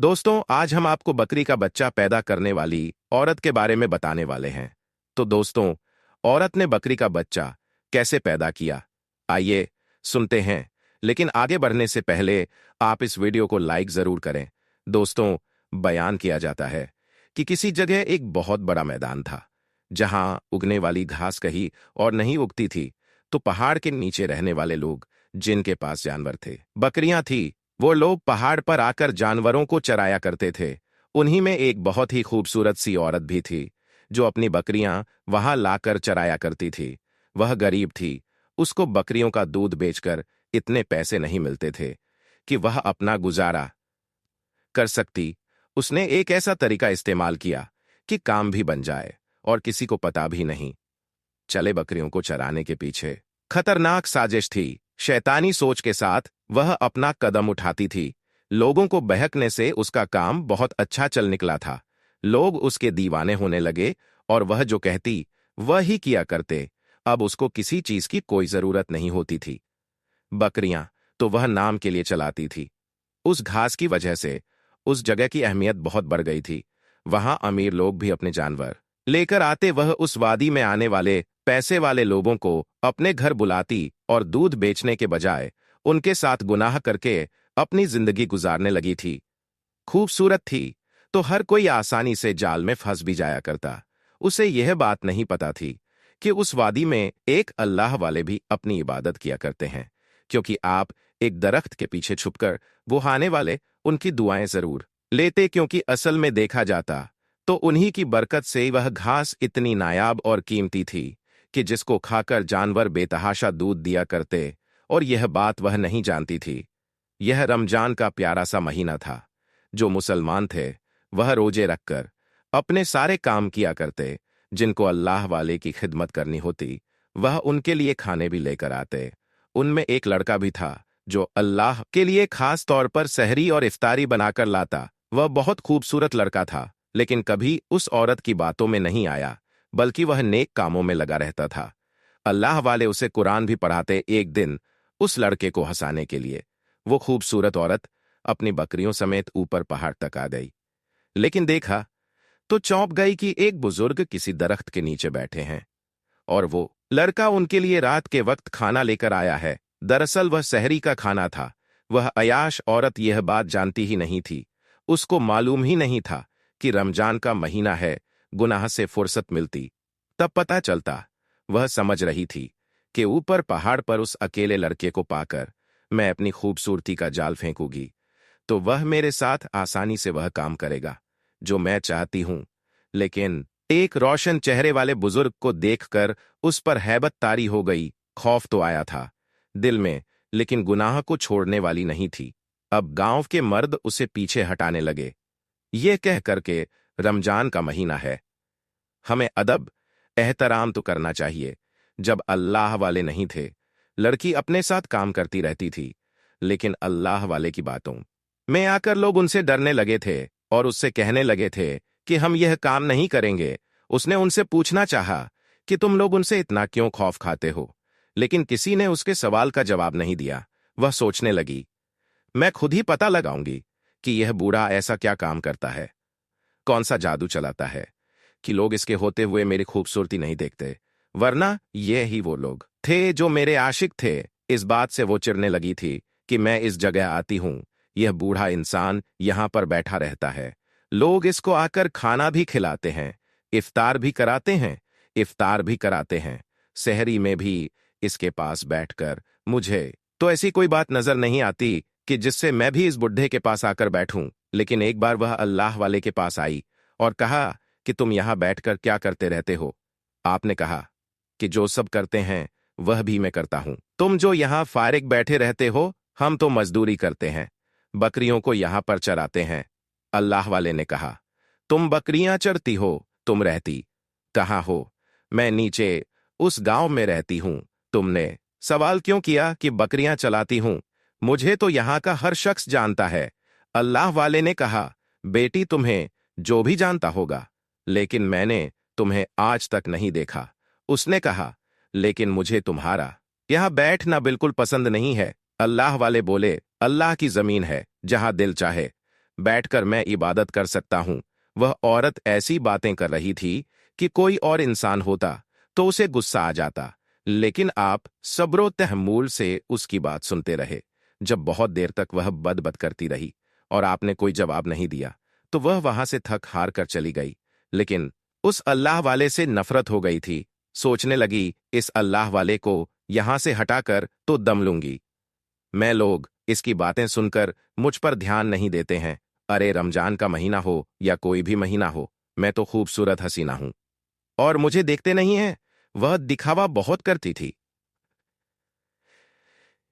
दोस्तों, आज हम आपको बकरी का बच्चा पैदा करने वाली औरत के बारे में बताने वाले हैं। तो दोस्तों, औरत ने बकरी का बच्चा कैसे पैदा किया, आइए सुनते हैं। लेकिन आगे बढ़ने से पहले आप इस वीडियो को लाइक जरूर करें। दोस्तों, बयान किया जाता है कि किसी जगह एक बहुत बड़ा मैदान था, जहां उगने वाली घास कहीं और नहीं उगती थी। तो पहाड़ के नीचे रहने वाले लोग, जिनके पास जानवर थे, बकरियां थी, वो लोग पहाड़ पर आकर जानवरों को चराया करते थे। उन्हीं में एक बहुत ही खूबसूरत सी औरत भी थी, जो अपनी बकरियां वहां लाकर चराया करती थी। वह गरीब थी। उसको बकरियों का दूध बेचकर इतने पैसे नहीं मिलते थे कि वह अपना गुजारा कर सकती। उसने एक ऐसा तरीका इस्तेमाल किया कि काम भी बन जाए और किसी को पता भी नहीं चले। बकरियों को चराने के पीछे खतरनाक साजिश थी। शैतानी सोच के साथ वह अपना कदम उठाती थी। लोगों को बहकने से उसका काम बहुत अच्छा चल निकला था। लोग उसके दीवाने होने लगे और वह जो कहती वह ही किया करते। अब उसको किसी चीज की कोई जरूरत नहीं होती थी। बकरियां तो वह नाम के लिए चलाती थी। उस घास की वजह से उस जगह की अहमियत बहुत बढ़ गई थी। वहां अमीर लोग भी अपने जानवर लेकर आते। वह उस वादी में आने वाले पैसे वाले लोगों को अपने घर बुलाती और दूध बेचने के बजाय उनके साथ गुनाह करके अपनी जिंदगी गुजारने लगी थी। खूबसूरत थी तो हर कोई आसानी से जाल में फंस भी जाया करता। उसे यह बात नहीं पता थी कि उस वादी में एक अल्लाह वाले भी अपनी इबादत किया करते हैं, क्योंकि आप एक दरख्त के पीछे छुपकर वो आने वाले उनकी दुआएं जरूर लेते, क्योंकि असल में देखा जाता तो उन्हीं की बरकत से वह घास इतनी नायाब और कीमती थी कि जिसको खाकर जानवर बेतहाशा दूध दिया करते। और यह बात वह नहीं जानती थी। यह रमजान का प्यारा सा महीना था। जो मुसलमान थे वह रोजे रखकर अपने सारे काम किया करते। जिनको अल्लाह वाले की खिदमत करनी होती वह उनके लिए खाने भी लेकर आते। उनमें एक लड़का भी था जो अल्लाह के लिए खास तौर पर सहरी और इफ्तारी बनाकर लाता। वह बहुत खूबसूरत लड़का था, लेकिन कभी उस औरत की बातों में नहीं आया, बल्कि वह नेक कामों में लगा रहता था। अल्लाह वाले उसे कुरान भी पढ़ाते। एक दिन उस लड़के को हंसाने के लिए वो खूबसूरत औरत अपनी बकरियों समेत ऊपर पहाड़ तक आ गई। लेकिन देखा तो चौंक गई कि एक बुजुर्ग किसी दरख्त के नीचे बैठे हैं और वो लड़का उनके लिए रात के वक्त खाना लेकर आया है। दरअसल वह सहरी का खाना था। वह अयाश औरत यह बात जानती ही नहीं थी। उसको मालूम ही नहीं था कि रमजान का महीना है, गुनाह से फुर्सत मिलती तब पता चलता। वह समझ रही थी कि ऊपर पहाड़ पर उस अकेले लड़के को पाकर मैं अपनी खूबसूरती का जाल फेंकूंगी तो वह मेरे साथ आसानी से वह काम करेगा जो मैं चाहती हूं। लेकिन एक रोशन चेहरे वाले बुजुर्ग को देखकर उस पर हैबत तारी हो गई। खौफ तो आया था दिल में, लेकिन गुनाह को छोड़ने वाली नहीं थी। अब गांव के मर्द उसे पीछे हटाने लगे, ये कह करके रमजान का महीना है, हमें अदब एहतराम तो करना चाहिए। जब अल्लाह वाले नहीं थे, लड़की अपने साथ काम करती रहती थी, लेकिन अल्लाह वाले की बातों में आकर लोग उनसे डरने लगे थे और उससे कहने लगे थे कि हम यह काम नहीं करेंगे। उसने उनसे पूछना चाहा कि तुम लोग उनसे इतना क्यों खौफ खाते हो, लेकिन किसी ने उसके सवाल का जवाब नहीं दिया। वह सोचने लगी, मैं खुद ही पता लगाऊंगी कि यह बूढ़ा ऐसा क्या काम करता है, कौन सा जादू चलाता है कि लोग इसके होते हुए मेरी खूबसूरती नहीं देखते, वरना ये ही वो लोग थे जो मेरे आशिक थे। इस बात से वो चिढ़ने लगी थी कि मैं इस जगह आती हूं, यह बूढ़ा इंसान यहां पर बैठा रहता है, लोग इसको आकर खाना भी खिलाते हैं, इफ्तार भी कराते हैं, इफ्तार भी कराते हैं, सहरी में भी इसके पास बैठकर मुझे तो ऐसी कोई बात नजर नहीं आती कि जिससे मैं भी इस बुढ़े के पास आकर बैठूं। लेकिन एक बार वह अल्लाह वाले के पास आई और कहा कि तुम यहां बैठकर क्या करते रहते हो। आपने कहा कि जो सब करते हैं वह भी मैं करता हूं। तुम जो यहां फारिग बैठे रहते हो, हम तो मजदूरी करते हैं, बकरियों को यहां पर चराते हैं। अल्लाह वाले ने कहा, तुम बकरियां चरती हो, तुम रहती कहाँ हो? मैं नीचे उस गांव में रहती हूं। तुमने सवाल क्यों किया कि बकरियां चलाती हूं? मुझे तो यहां का हर शख्स जानता है। अल्लाह वाले ने कहा, बेटी तुम्हें जो भी जानता होगा, लेकिन मैंने तुम्हें आज तक नहीं देखा। उसने कहा, लेकिन मुझे तुम्हारा यहां बैठना बिल्कुल पसंद नहीं है। अल्लाह वाले बोले, अल्लाह की जमीन है, जहां दिल चाहे बैठकर मैं इबादत कर सकता हूं। वह औरत ऐसी बातें कर रही थी कि कोई और इंसान होता तो उसे गुस्सा आ जाता, लेकिन आप सब्रो तहम्मुल से उसकी बात सुनते रहे। जब बहुत देर तक वह बद करती रही और आपने कोई जवाब नहीं दिया, तो वह वहां से थक हार कर चली गई। लेकिन उस अल्लाह वाले से नफरत हो गई थी। सोचने लगी, इस अल्लाह वाले को यहां से हटाकर तो दम लूंगी मैं। लोग इसकी बातें सुनकर मुझ पर ध्यान नहीं देते हैं। अरे, रमजान का महीना हो या कोई भी महीना हो, मैं तो खूबसूरत हसीना हूं और मुझे देखते नहीं हैं। वह दिखावा बहुत करती थी।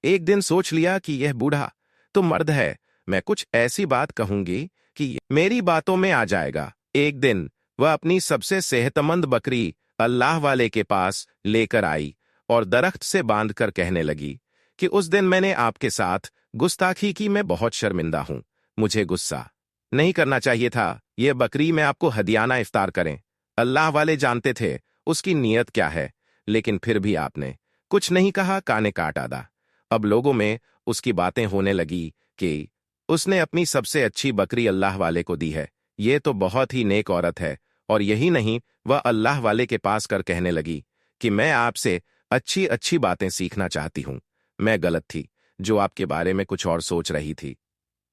एक दिन सोच लिया कि यह बूढ़ा तो मर्द है, मैं कुछ ऐसी बात कहूंगी कि मेरी बातों में आ जाएगा। एक दिन वह अपनी सबसे सेहतमंद बकरी अल्लाह वाले के पास लेकर आई और दरख्त से बांधकर कहने लगी कि उस दिन मैंने आपके साथ गुस्ताखी की, मैं बहुत शर्मिंदा हूं। मुझे गुस्सा नहीं करना चाहिए था। यह बकरी मैं आपको हदियाना इफ्तार करें। अल्लाह वाले जानते थे उसकी नीयत क्या है, लेकिन फिर भी आपने कुछ नहीं कहा, काने काट आदा। अब लोगों में उसकी बातें होने लगी कि उसने अपनी सबसे अच्छी बकरी अल्लाह वाले को दी है। ये तो बहुत ही नेक औरत है। और यही नहीं, वह अल्लाह वाले के पास कर कहने लगी कि मैं आपसे अच्छी अच्छी बातें सीखना चाहती हूं। मैं गलत थी जो आपके बारे में कुछ और सोच रही थी।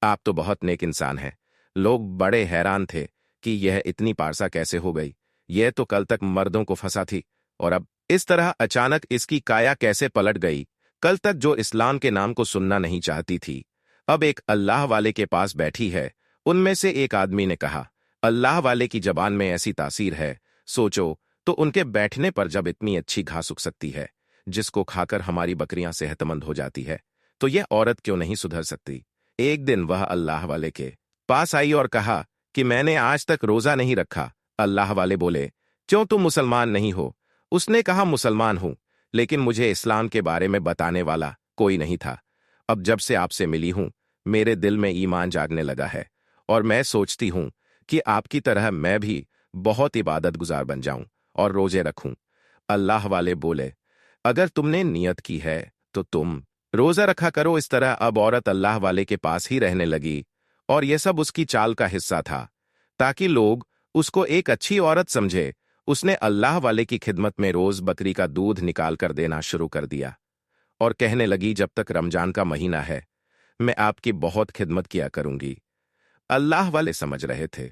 आप तो बहुत नेक इंसान हैं। लोग बड़े हैरान थे कि यह इतनी पारसा कैसे हो गई। यह तो कल तक मर्दों को फंसा थी और अब इस तरह अचानक इसकी काया कैसे पलट गई। कल तक जो इस्लाम के नाम को सुनना नहीं चाहती थी, अब एक अल्लाह वाले के पास बैठी है। उनमें से एक आदमी ने कहा, अल्लाह वाले की जबान में ऐसी तासीर है, सोचो तो उनके बैठने पर जब इतनी अच्छी घास उग सकती है जिसको खाकर हमारी बकरियां सेहतमंद हो जाती है, तो यह औरत क्यों नहीं सुधर सकती। एक दिन वह अल्लाह वाले के पास आई और कहा कि मैंने आज तक रोजा नहीं रखा। अल्लाह वाले बोले, क्यों तुम मुसलमान नहीं हो? उसने कहा, मुसलमान हूं, लेकिन मुझे इस्लाम के बारे में बताने वाला कोई नहीं था। अब जब से आपसे मिली हूं, मेरे दिल में ईमान जागने लगा है और मैं सोचती हूं कि आपकी तरह मैं भी बहुत इबादत गुजार बन जाऊं और रोजे रखूं। अल्लाह वाले बोले, अगर तुमने नियत की है तो तुम रोजा रखा करो। इस तरह अब औरत अल्लाह वाले के पास ही रहने लगी और यह सब उसकी चाल का हिस्सा था ताकि लोग उसको एक अच्छी औरत समझे। उसने अल्लाह वाले की खिदमत में रोज बकरी का दूध निकाल कर देना शुरू कर दिया और कहने लगी, जब तक रमजान का महीना है मैं आपकी बहुत खिदमत किया करूंगी। अल्लाह वाले समझ रहे थे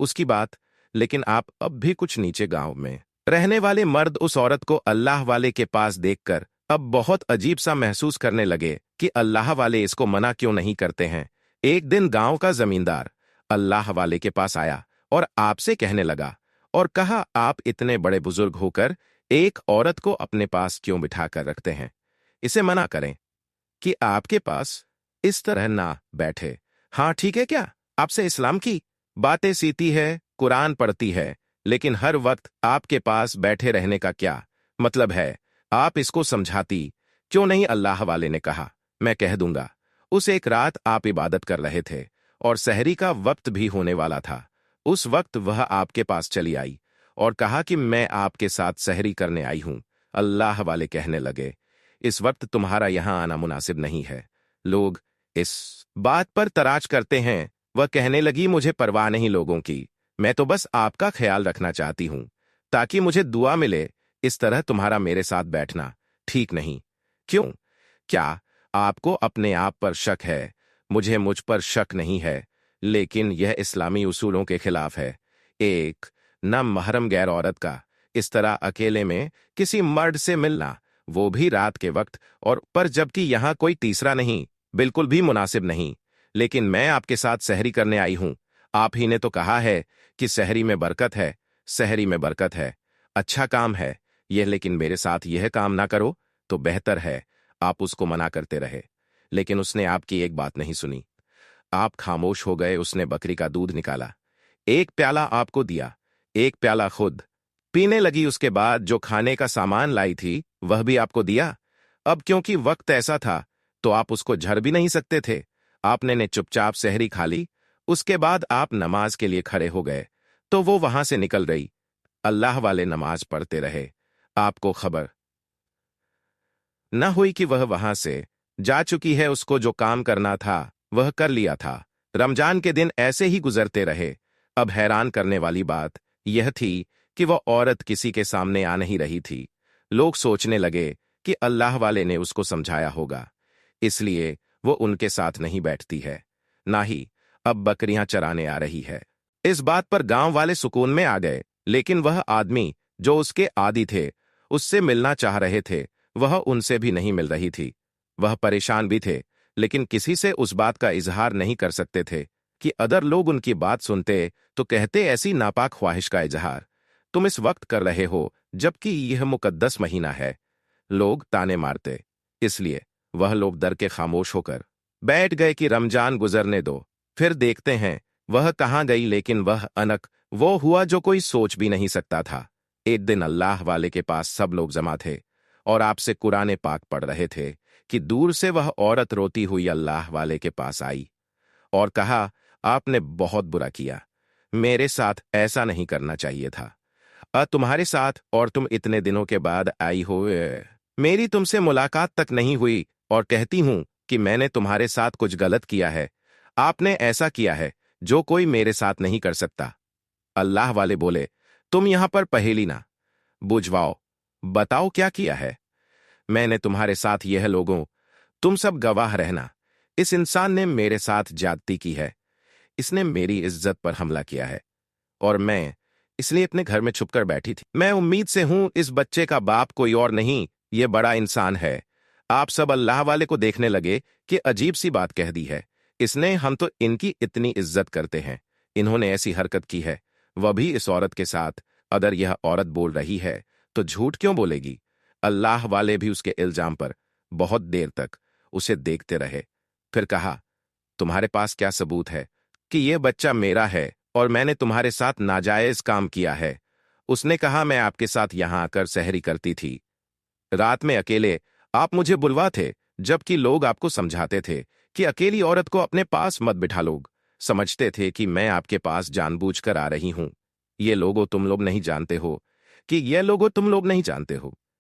उसकी बात, लेकिन आप अब भी कुछ नीचे गांव में रहने वाले मर्द उस औरत को अल्लाह वाले के पास देखकर अब बहुत अजीब सा महसूस करने लगे कि अल्लाह वाले इसको मना क्यों नहीं करते हैं। एक दिन गांव का जमींदार अल्लाह वाले के पास आया और आपसे कहने लगा और कहा, आप इतने बड़े बुजुर्ग होकर एक औरत को अपने पास क्यों बिठा कर रखते हैं? इसे मना करें कि आपके पास इस तरह ना बैठे। हाँ ठीक है, क्या आपसे इस्लाम की बातें सीती है, कुरान पढ़ती है, लेकिन हर वक्त आपके पास बैठे रहने का क्या मतलब है? आप इसको समझाती क्यों नहीं? अल्लाह वाले ने कहा, मैं कह दूंगा। उस एक रात आप इबादत कर रहे थे और सहरी का वक्त भी होने वाला था। उस वक्त वह आपके पास चली आई और कहा कि मैं आपके साथ सहरी करने आई हूं। अल्लाह वाले कहने लगे, इस वक्त तुम्हारा यहां आना मुनासिब नहीं है। लोग इस बात पर तराज करते हैं। वह कहने लगी, मुझे परवाह नहीं लोगों की, मैं तो बस आपका ख्याल रखना चाहती हूं ताकि मुझे दुआ मिले। इस तरह तुम्हारा मेरे साथ बैठना ठीक नहीं। क्यों? क्या आपको अपने आप पर शक है? मुझ पर शक नहीं है, लेकिन यह इस्लामी उसूलों के खिलाफ है। एक ना महरम गैर औरत का इस तरह अकेले में किसी मर्द से मिलना, वो भी रात के वक्त, और पर जबकि यहां कोई तीसरा नहीं, बिल्कुल भी मुनासिब नहीं। लेकिन मैं आपके साथ सहरी करने आई हूं। आप ही ने तो कहा है कि सहरी में बरकत है, सहरी में बरकत है, अच्छा काम है यह, लेकिन मेरे साथ यह काम ना करो तो बेहतर है। आप उसको मना करते रहे, लेकिन उसने आपकी एक बात नहीं सुनी। आप खामोश हो गए। उसने बकरी का दूध निकाला, एक प्याला आपको दिया, एक प्याला खुद पीने लगी। उसके बाद जो खाने का सामान लाई थी वह भी आपको दिया। अब क्योंकि वक्त ऐसा था तो आप उसको झड़ भी नहीं सकते थे। आपने ने चुपचाप सहरी खा ली। उसके बाद आप नमाज के लिए खड़े हो गए तो वो वहां से निकल रही। अल्लाह वाले नमाज पढ़ते रहे। आपको खबर न हुई कि वह वहां से जा चुकी है। उसको जो काम करना था वह कर लिया था। रमजान के दिन ऐसे ही गुजरते रहे। अब हैरान करने वाली बात यह थी कि वह औरत किसी के सामने आ नहीं रही थी। लोग सोचने लगे कि अल्लाह वाले ने उसको समझाया होगा, इसलिए वो उनके साथ नहीं बैठती है, ना ही अब बकरियां चराने आ रही है। इस बात पर गांव वाले सुकून में आ गए, लेकिन वह आदमी जो उसके आदी थे, उससे मिलना चाह रहे थे, वह उनसे भी नहीं मिल रही थी। वह परेशान भी थे, लेकिन किसी से उस बात का इजहार नहीं कर सकते थे कि अगर लोग उनकी बात सुनते तो कहते ऐसी नापाक ख्वाहिश का इजहार तुम इस वक्त कर रहे हो जबकि यह मुकद्दस महीना है। लोग ताने मारते, इसलिए वह लोग डर के खामोश होकर बैठ गए कि रमजान गुजरने दो, फिर देखते हैं वह कहाँ गई। लेकिन वह अनक वो हुआ जो कोई सोच भी नहीं सकता था। एक दिन अल्लाह वाले के पास सब लोग जमा थे और आपसे कुरान पाक पढ़ रहे थे कि दूर से वह औरत रोती हुई अल्लाह वाले के पास आई और कहा, आपने बहुत बुरा किया, मेरे साथ ऐसा नहीं करना चाहिए था। तुम्हारे साथ और तुम इतने दिनों के बाद आई हो, मेरी तुमसे मुलाकात तक नहीं हुई और कहती हूं कि मैंने तुम्हारे साथ कुछ गलत किया है। आपने ऐसा किया है जो कोई मेरे साथ नहीं कर सकता। अल्लाह वाले बोले, तुम यहां पर पहेली ना बुझवाओ, बताओ क्या किया है। मैंने तुम्हारे साथ यह लोगों, तुम सब गवाह रहना, इस इंसान ने मेरे साथ ज्यादती की है। इसने मेरी इज्जत पर हमला किया है और मैं इसलिए अपने घर में छुपकर बैठी थी। मैं उम्मीद से हूं इस बच्चे का बाप कोई और नहीं, ये बड़ा इंसान है। आप सब अल्लाह वाले को देखने लगे कि अजीब सी बात कह दी है इसने, हम तो इनकी इतनी इज्जत करते हैं, इन्होंने ऐसी हरकत की है, वह भी इस औरत के साथ। अगर यह औरत बोल रही है तो झूठ क्यों बोलेगी। अल्लाह वाले भी उसके इल्जाम पर बहुत देर तक उसे देखते रहे, फिर कहा, तुम्हारे पास क्या सबूत है कि यह बच्चा मेरा है और मैंने तुम्हारे साथ नाजायज काम किया है। उसने कहा, मैं आपके साथ यहां आकर सहरी करती थी, रात में अकेले आप मुझे बुलवाते, जबकि लोग आपको समझाते थे कि अकेली औरत को अपने पास मत बिठा। लोग समझते थे कि मैं आपके पास जानबूझकर आ रही हूं। ये लोगों तुम लोग नहीं जानते हो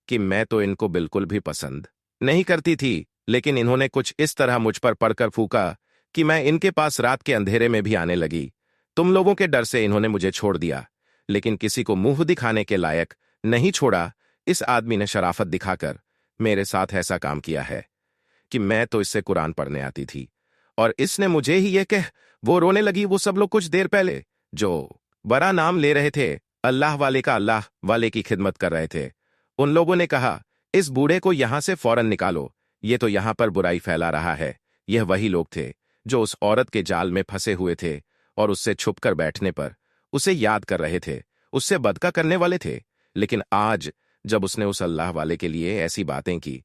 कि मैं तो इनको बिल्कुल भी पसंद नहीं करती थी, लेकिन इन्होंने कुछ इस तरह मुझ पर पड़कर फूका कि मैं इनके पास रात के अंधेरे में भी आने लगी। तुम लोगों के डर से इन्होंने मुझे छोड़ दिया, लेकिन किसी को मुंह दिखाने के लायक नहीं छोड़ा। इस आदमी ने शराफत दिखाकर मेरे साथ ऐसा काम किया है कि मैं तो इससे कुरान पढ़ने आती थी और इसने मुझे ही ये कह वो रोने लगी। वो सब लोग कुछ देर पहले जो बड़ा नाम ले रहे थे, अल्लाह वाले का, अल्लाह वाले की खिदमत कर रहे थे, उन लोगों ने कहा, इस बूढ़े को यहां से फौरन निकालो, ये तो यहां पर बुराई फैला रहा है। यह वही लोग थे जो उस औरत के जाल में फंसे हुए थे और उससे छुपकर बैठने पर उसे याद कर रहे थे, उससे बदका करने वाले थे। लेकिन आज जब उसने उस अल्लाह वाले के लिए ऐसी बातें की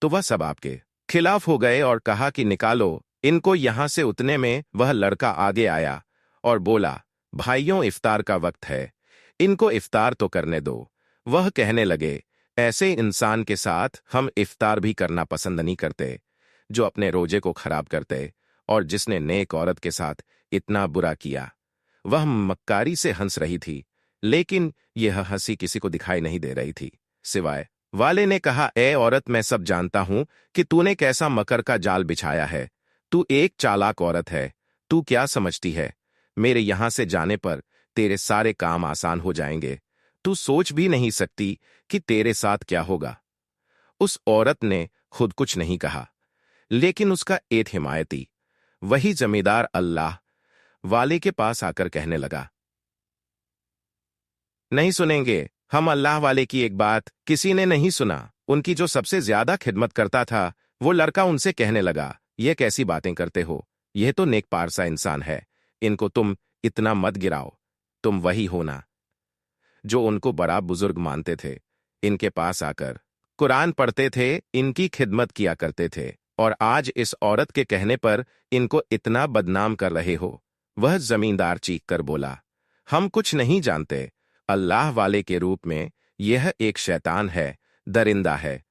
तो वह सब आपके खिलाफ हो गए और कहा कि निकालो इनको यहां से। उतने में वह लड़का आगे आया और बोला, भाइयों, इफ्तार का वक्त है, इनको इफ्तार तो करने दो। वह कहने लगे, ऐसे इंसान के साथ हम इफ्तार भी करना पसंद नहीं करते जो अपने रोजे को खराब करते और जिसने नेक औरत के साथ इतना बुरा किया। वह मक्कारी से हंस रही थी, लेकिन यह हंसी किसी को दिखाई नहीं दे रही थी सिवाय वाले ने कहा, ए औरत, मैं सब जानता हूं कि तूने कैसा मकर का जाल बिछाया है। तू एक चालाक औरत है। तू क्या समझती है मेरे यहां से जाने पर तेरे सारे काम आसान हो जाएंगे। तू सोच भी नहीं सकती कि तेरे साथ क्या होगा। उस औरत ने खुद कुछ नहीं कहा, लेकिन उसका एक हिमायती, वही जमींदार अल्लाह वाले के पास आकर कहने लगा, नहीं सुनेंगे हम अल्लाह वाले की एक बात। किसी ने नहीं सुना। उनकी जो सबसे ज्यादा खिदमत करता था वो लड़का उनसे कहने लगा, ये कैसी बातें करते हो, यह तो नेक पारसा इंसान है, इनको तुम इतना मत गिराओ। तुम वही हो ना जो उनको बड़ा बुजुर्ग मानते थे, इनके पास आकर कुरान पढ़ते थे, इनकी खिदमत किया करते थे, और आज इस औरत के कहने पर इनको इतना बदनाम कर रहे हो। वह जमींदार चीख कर बोला, हम कुछ नहीं जानते। अल्लाह वाले के रूप में यह एक शैतान है, दरिंदा है।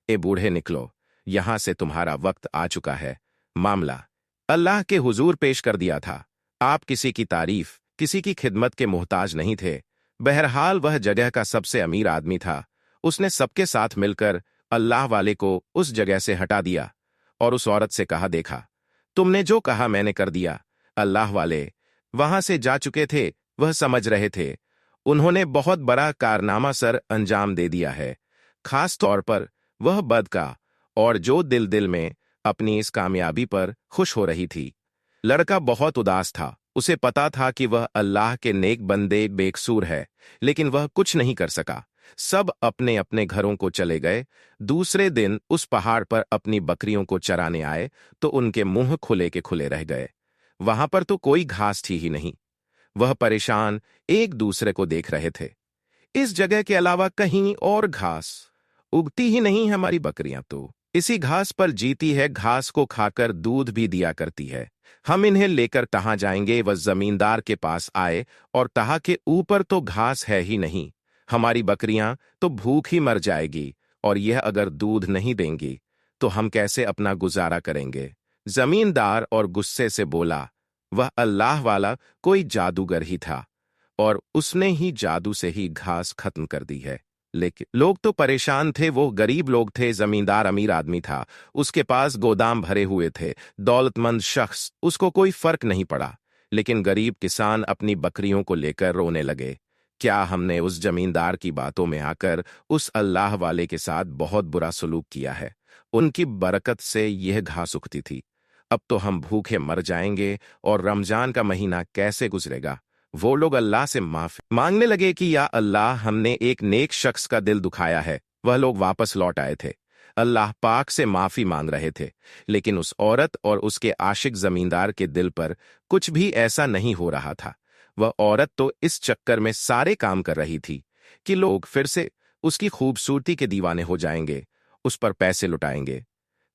ए बूढ़े, निकलो यहां से, तुम्हारा वक्त आ चुका है। मामला अल्लाह के हुजूर पेश कर दिया था। आप किसी की तारीफ, किसी की खिदमत के मोहताज नहीं थे। बहरहाल वह जगह का सबसे अमीर आदमी था। उसने सबके साथ मिलकर अल्लाह वाले को उस जगह से हटा दिया और उस औरत से कहा, देखा, तुमने जो कहा मैंने कर दिया। अल्लाह वाले वहां से जा चुके थे, वह समझ रहे थे उन्होंने बहुत बड़ा कारनामा सर अंजाम दे दिया है। खास तौर पर वह बद का, और जो दिल दिल में अपनी इस कामयाबी पर खुश हो रही थी। लड़का बहुत उदास था। उसे पता था कि वह अल्लाह के नेक बंदे बेकसूर है, लेकिन वह कुछ नहीं कर सका। सब अपने अपने घरों को चले गए। दूसरे दिन उस पहाड़ पर अपनी बकरियों को चराने आए तो उनके मुंह खुले के खुले रह गए। वहां पर तो कोई घास थी ही नहीं। वह परेशान एक दूसरे को देख रहे थे। इस जगह के अलावा कहीं और घास उगती ही नहीं। हमारी बकरियां तो इसी घास पर जीती है, घास को खाकर दूध भी दिया करती है। हम इन्हें लेकर कहाँ जाएंगे? वह जमींदार के पास आए और कहा कि ऊपर तो घास है ही नहीं, हमारी बकरियां तो भूख ही मर जाएगी, और यह अगर दूध नहीं देंगी तो हम कैसे अपना गुजारा करेंगे? जमींदार और गुस्से से बोला, वह अल्लाह वाला कोई जादूगर ही था और उसने ही जादू से ही घास खत्म कर दी है। लेकिन लोग तो परेशान थे। वो गरीब लोग थे, जमींदार अमीर आदमी था, उसके पास गोदाम भरे हुए थे। दौलतमंद शख्स, उसको कोई फर्क नहीं पड़ा। लेकिन गरीब किसान अपनी बकरियों को लेकर रोने लगे। क्या हमने उस जमींदार की बातों में आकर उस अल्लाह वाले के साथ बहुत बुरा सलूक किया है? उनकी बरकत से यह घास उगती थी। अब तो हम भूखे मर जाएंगे और रमजान का महीना कैसे गुजरेगा? वो लोग अल्लाह से माफी मांगने लगे कि या अल्लाह, हमने एक नेक शख्स का दिल दुखाया है। वह लोग वापस लौट आए थे, अल्लाह पाक से माफी मांग रहे थे। लेकिन उस औरत और उसके आशिक जमींदार के दिल पर कुछ भी ऐसा नहीं हो रहा था। वह औरत तो इस चक्कर में सारे काम कर रही थी कि लोग फिर से उसकी खूबसूरती के दीवाने हो जाएंगे, उस पर पैसे लुटाएंगे।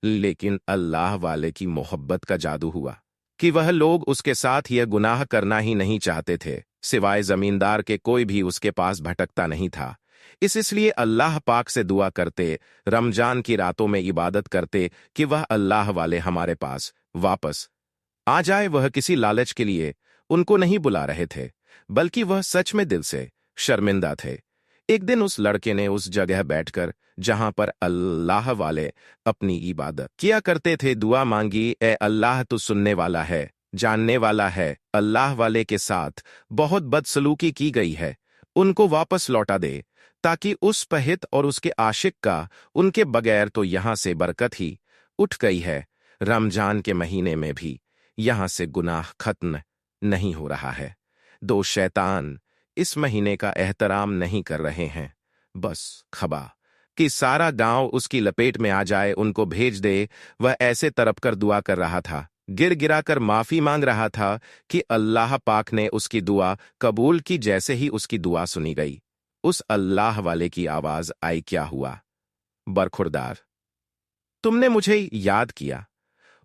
लेकिन अल्लाह वाले की मोहब्बत का जादू हुआ कि वह लोग उसके साथ यह गुनाह करना ही नहीं चाहते थे। सिवाय जमींदार के कोई भी उसके पास भटकता नहीं था। इसलिए अल्लाह पाक से दुआ करते, रमजान की रातों में इबादत करते कि वह अल्लाह वाले हमारे पास वापस आ जाए। वह किसी लालच के लिए उनको नहीं बुला रहे थे, बल्कि वह सच में दिल से शर्मिंदा थे। एक दिन उस लड़के ने उस जगह बैठकर जहां पर अल्लाह वाले अपनी इबादत किया करते थे, दुआ मांगी, ए अल्लाह तू सुनने वाला है, जानने वाला है। अल्लाह वाले के साथ बहुत बदसलूकी की गई है, उनको वापस लौटा दे, ताकि उस पहित और उसके आशिक का उनके बगैर तो यहां से बरकत ही उठ गई है। रमजान के महीने में भी यहां से गुनाह खत्म नहीं हो रहा है। दो शैतान इस महीने का एहतराम नहीं कर रहे हैं। बस खबा कि सारा गांव उसकी लपेट में आ जाए, उनको भेज दे। वह ऐसे तरप कर दुआ कर रहा था, गिर गिरा कर माफी मांग रहा था कि अल्लाह पाक ने उसकी दुआ कबूल की। जैसे ही उसकी दुआ सुनी गई, उस अल्लाह वाले की आवाज आई, क्या हुआ बरखुरदार, तुमने मुझे याद किया?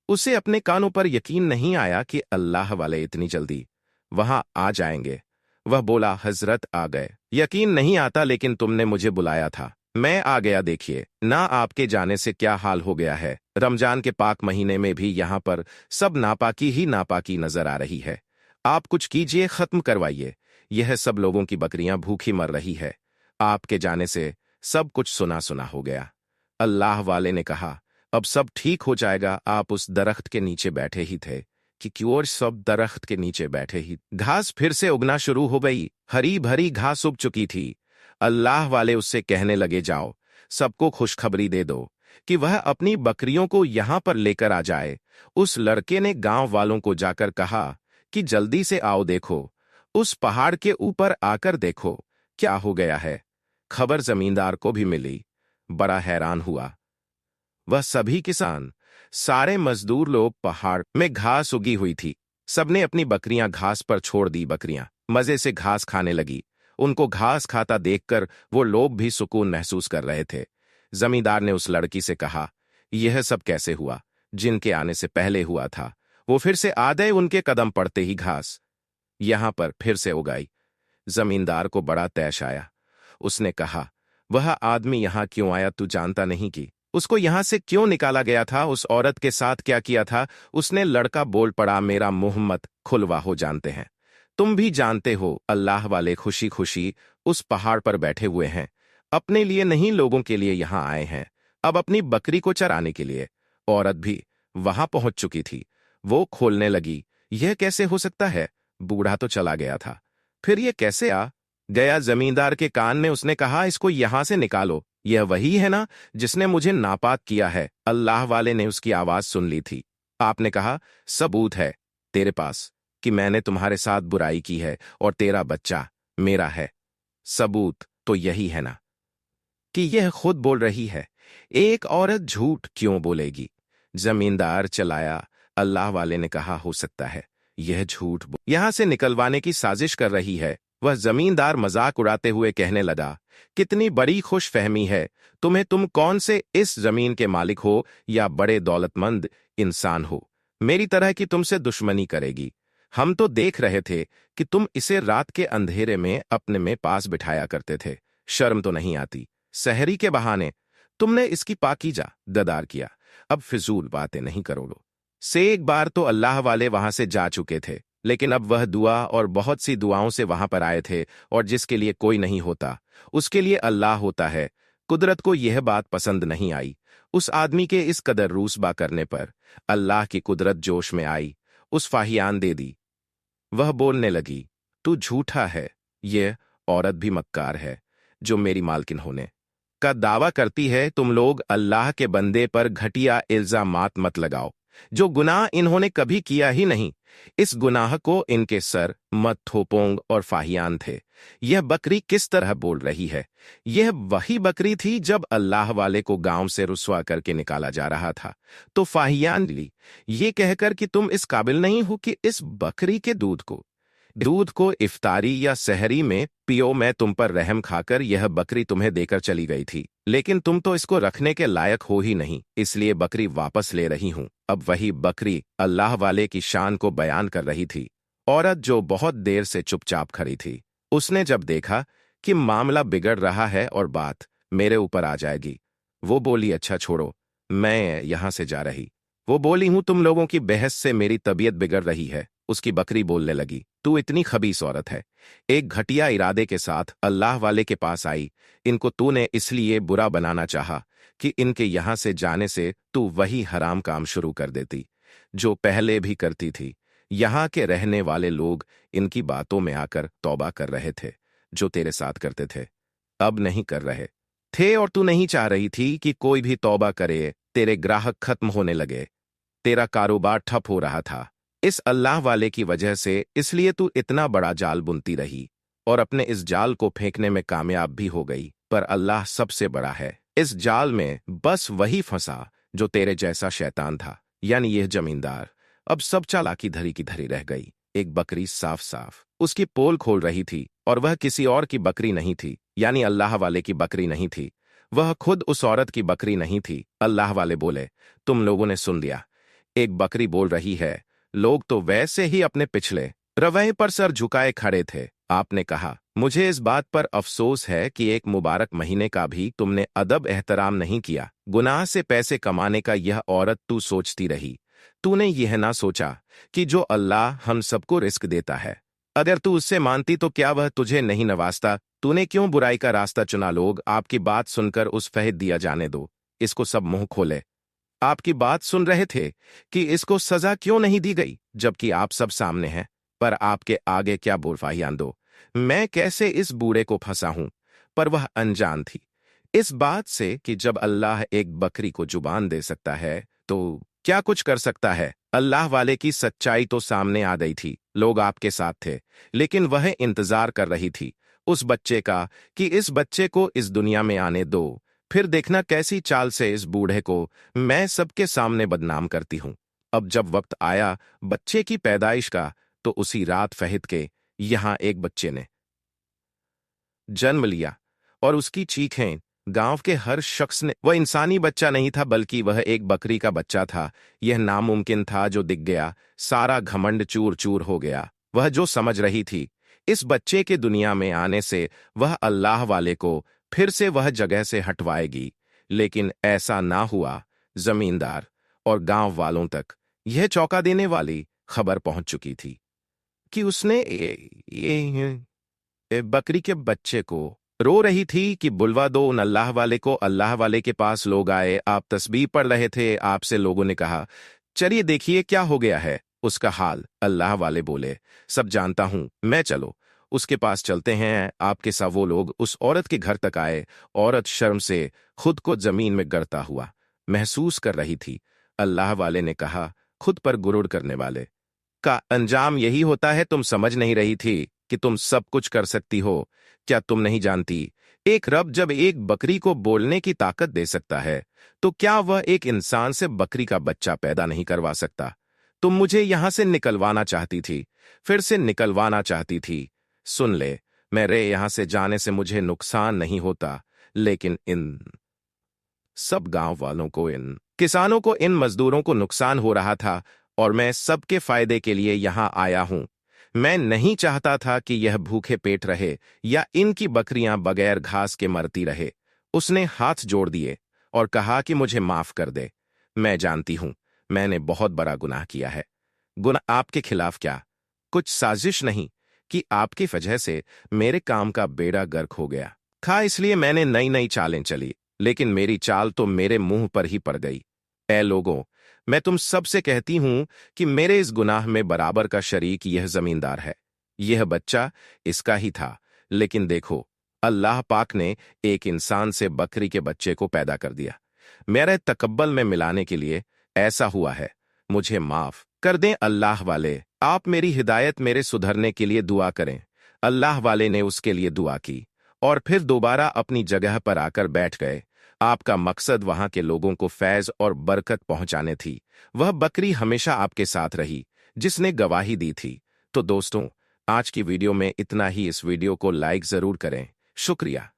उसे अपने कानों पर यकीन नहीं आया कि अल्लाह वाले इतनी जल्दी वहां आ जाएंगे। वह बोला, हजरत आ गए। यकीन नहीं आता, लेकिन तुमने मुझे बुलाया था, मैं आ गया। देखिए ना आपके जाने से क्या हाल हो गया है। रमजान के पाक महीने में भी यहाँ पर सब नापाकी ही नापाकी नजर आ रही है। आप कुछ कीजिए, खत्म करवाइए। यह सब लोगों की बकरियां भूखी मर रही है। आपके जाने से सब कुछ सुना सुना हो गया। अल्लाह वाले ने कहा, अब सब ठीक हो जाएगा। आप उस दरख्त के नीचे बैठे ही थे कि क्यों सब दरख्त के नीचे बैठे ही घास फिर से उगना शुरू हो गई। हरी भरी घास उग चुकी थी। अल्लाह वाले उससे कहने लगे, जाओ सबको खुशखबरी दे दो कि वह अपनी बकरियों को यहां पर लेकर आ जाए। उस लड़के ने गांव वालों को जाकर कहा कि जल्दी से आओ, देखो उस पहाड़ के ऊपर आकर देखो क्या हो गया है। खबर जमींदार को भी मिली, बड़ा हैरान हुआ। वह सभी किसान, सारे मजदूर लोग पहाड़ में घास उगी हुई थी। सबने अपनी बकरियां घास पर छोड़ दी। बकरियां मजे से घास खाने लगी। उनको घास खाता देखकर वो लोग भी सुकून महसूस कर रहे थे। जमींदार ने उस लड़की से कहा, यह सब कैसे हुआ? जिनके आने से पहले हुआ था, वो फिर से आ गए। उनके कदम पड़ते ही घास यहां पर फिर से उगाई। जमींदार को बड़ा तैश आया। उसने कहा, वह आदमी यहां क्यों आया? तू जानता नहीं कि उसको यहां से क्यों निकाला गया था? उस औरत के साथ क्या किया था उसने? लड़का बोल पड़ा, मेरा मुंह मत खुलवा हो, जानते हैं, तुम भी जानते हो। अल्लाह वाले खुशी खुशी उस पहाड़ पर बैठे हुए हैं, अपने लिए नहीं लोगों के लिए यहां आए हैं, अब अपनी बकरी को चराने के लिए। औरत भी वहां पहुंच चुकी थी। वो खोलने लगी, यह कैसे हो सकता है? बूढ़ा तो चला गया था, फिर यह कैसे आ गया? जमींदार के कान में उसने कहा, इसको यहां से निकालो। यह वही है ना जिसने मुझे नापाक किया है? अल्लाह वाले ने उसकी आवाज सुन ली थी। आपने कहा, सबूत है तेरे पास कि मैंने तुम्हारे साथ बुराई की है और तेरा बच्चा मेरा है? सबूत तो यही है ना कि यह खुद बोल रही है। एक औरत झूठ क्यों बोलेगी? जमींदार चलाया। अल्लाह वाले ने कहा, हो सकता है यह यहां से निकलवाने की साजिश कर रही है। वह जमींदार मजाक उड़ाते हुए कहने लगा, कितनी बड़ी खुशफहमी है तुम्हें। तुम कौन से इस जमीन के मालिक हो या बड़े दौलतमंद इंसान हो, मेरी तरह की तुमसे दुश्मनी करेगी? हम तो देख रहे थे कि तुम इसे रात के अंधेरे में अपने में पास बिठाया करते थे। शर्म तो नहीं आती? सहरी के बहाने तुमने इसकी पाकीजा ददार किया। अब फिजूल बातें नहीं करोगे। से एक बार तो अल्लाह वाले वहां से जा चुके थे, लेकिन अब वह दुआ और बहुत सी दुआओं से वहां पर आए थे, और जिसके लिए कोई नहीं होता उसके लिए अल्लाह होता है। कुदरत को यह बात पसंद नहीं आई। उस आदमी के इस कदर रूसबा करने पर अल्लाह की कुदरत जोश में आई, उस फाहियान दे दी। वह बोलने लगी, तू झूठा है, यह औरत भी मक्कार है जो मेरी मालकिन होने का दावा करती है। तुम लोग अल्लाह के बंदे पर घटिया इल्जामात मत लगाओ जो गुनाह इन्होंने कभी किया ही नहीं। इस गुनाह को इनके सर मत थोपोंग और फाहियान थे। यह बकरी किस तरह बोल रही है? यह वही बकरी थी जब अल्लाह वाले को गांव से रुस्वा करके निकाला जा रहा था। तो फाहियान ली ये कहकर कि तुम इस काबिल नहीं हो कि इस बकरी के दूध को इफ्तारी या सहरी में पियो। मैं तुम पर रहम खाकर यह बकरी तुम्हें देकर चली गई थी, लेकिन तुम तो इसको रखने के लायक हो ही नहीं, इसलिए बकरी वापस ले रही हूं। अब वही बकरी अल्लाह वाले की शान को बयान कर रही थी। औरत जो बहुत देर से चुपचाप खड़ी थी, उसने जब देखा कि मामला बिगड़ रहा है और बात मेरे ऊपर आ जाएगी, वो बोली, अच्छा छोड़ो, मैं यहां से जा रही। वो बोली हूं, तुम लोगों की बहस से मेरी तबीयत बिगड़ रही है। उसकी बकरी बोलने लगी, तू इतनी खबीस औरत है, एक घटिया इरादे के साथ अल्लाह वाले के पास आई। इनको तूने इसलिए बुरा बनाना चाहा कि इनके यहां से जाने से तू वही हराम काम शुरू कर देती जो पहले भी करती थी। यहां के रहने वाले लोग इनकी बातों में आकर तौबा कर रहे थे, जो तेरे साथ करते थे अब नहीं कर रहे थे, और तू नहीं चाह रही थी कि कोई भी तौबा करे। तेरे ग्राहक खत्म होने लगे, तेरा कारोबार ठप हो रहा था इस अल्लाह वाले की वजह से, इसलिए तू इतना बड़ा जाल बुनती रही और अपने इस जाल को फेंकने में कामयाब भी हो गई। पर अल्लाह सबसे बड़ा है। इस जाल में बस वही फंसा जो तेरे जैसा शैतान था, यानी यह जमींदार। अब सब चालाकी धरी की धरी रह गई। एक बकरी साफ साफ उसकी पोल खोल रही थी, और वह किसी और की बकरी नहीं थी, यानी अल्लाह वाले की बकरी नहीं थी। वह खुद उस औरत की बकरी नहीं थी। अल्लाह वाले बोले, तुम लोगों ने सुन लिया, एक बकरी बोल रही है। लोग तो वैसे ही अपने पिछले रवैये पर सर झुकाए खड़े थे। आपने कहा, मुझे इस बात पर अफसोस है कि एक मुबारक महीने का भी तुमने अदब एहतराम नहीं किया। गुनाह से पैसे कमाने का यह औरत तू सोचती रही। तूने यह ना सोचा कि जो अल्लाह हम सबको रिस्क देता है, अगर तू उससे मानती तो क्या वह तुझे नहीं नवाजता? तूने क्यों बुराई का रास्ता चुना? लोग आपकी बात सुनकर उस फहद दिया जाने दो, इसको सब मुंह खोले। आपकी बात सुन रहे थे कि इसको सजा क्यों नहीं दी गई, जबकि आप सब सामने हैं। पर आपके आगे क्या बोलफाहियां दो, मैं कैसे इस बूढ़े को फंसा हूं? पर वह अनजान थी इस बात से कि जब अल्लाह एक बकरी को जुबान दे सकता है तो क्या कुछ कर सकता है। अल्लाह वाले की सच्चाई तो सामने आ गई थी। लोग आपके साथ थे, लेकिन वह इंतजार कर रही थी उस बच्चे का कि इस बच्चे को इस दुनिया में आने दो, फिर देखना कैसी चाल से इस बूढ़े को मैं सबके सामने बदनाम करती हूं। अब जब वक्त आया बच्चे की पैदाइश का, तो उसी रात फहद के यहां एक बच्चे ने जन्म लिया, और उसकी चीखें गांव के हर शख्स ने। वह इंसानी बच्चा नहीं था, बल्कि वह एक बकरी का बच्चा था। यह नामुमकिन था जो दिख गया, सारा घमंड चूर चूर हो गया। वह जो समझ रही थी इस बच्चे के दुनिया में आने से वह अल्लाह वाले को फिर से वह जगह से हटवाएगी, लेकिन ऐसा ना हुआ। जमींदार और गांव वालों तक यह चौंका देने वाली खबर पहुंच चुकी थी कि उसने बकरी के बच्चे को रो रही थी कि बुलवा दो उन अल्लाह वाले को। अल्लाह वाले के पास लोग आए, आप तस्बीह पढ़ रहे थे। आपसे लोगों ने कहा, चलिए देखिए क्या हो गया है। उसका हाल? अल्लाह वाले बोले, सब जानता हूं मैं, चलो उसके पास चलते हैं। आपके सा वो लोग उस औरत के घर तक आए। औरत शर्म से खुद को जमीन में गड़ता हुआ महसूस कर रही थी। अल्लाह वाले ने कहा, खुद पर गुरूर करने वाले का अंजाम यही होता है। तुम समझ नहीं रही थी कि तुम सब कुछ कर सकती हो? क्या तुम नहीं जानती, एक रब जब एक बकरी को बोलने की ताकत दे सकता है, तो क्या वह एक इंसान से बकरी का बच्चा पैदा नहीं करवा सकता? तुम मुझे यहां से निकलवाना चाहती थी, फिर से निकलवाना चाहती थी। सुन ले, मेरे यहां से जाने से मुझे नुकसान नहीं होता, लेकिन इन सब गांव वालों को, इन किसानों को, इन मजदूरों को नुकसान हो रहा था, और मैं सबके फायदे के लिए यहां आया हूं। मैं नहीं चाहता था कि यह भूखे पेट रहे या इनकी बकरियां बगैर घास के मरती रहे। उसने हाथ जोड़ दिए और कहा कि मुझे माफ कर दे। मैं जानती हूं मैंने बहुत बड़ा गुनाह किया है। गुनाह आपके खिलाफ क्या? कुछ साजिश नहीं कि आपकी वजह से मेरे काम का बेड़ा गर्क हो गया। खा इसलिए मैंने नई नई चालें चली, लेकिन मेरी चाल तो मेरे मुंह पर ही पड़ गई। ऐ लोगों, मैं तुम सबसे कहती हूं कि मेरे इस गुनाह में बराबर का शरीक यह जमींदार है। यह बच्चा इसका ही था, लेकिन देखो, अल्लाह पाक ने एक इंसान से बकरी के बच्चे को पैदा कर दिया। मेरे तकब्बल में मिलाने के लिए ऐसा हुआ है। मुझे माफ कर दें अल्लाह वाले। आप मेरी हिदायत, मेरे सुधरने के लिए दुआ करें। अल्लाह वाले ने उसके लिए दुआ की और फिर दोबारा अपनी जगह पर आकर बैठ गए। आपका मकसद वहां के लोगों को फैज और बरकत पहुंचाने थी। वह बकरी हमेशा आपके साथ रही, जिसने गवाही दी थी। तो दोस्तों, आज की वीडियो में इतना ही। इस वीडियो को लाइक जरूर करें। शुक्रिया।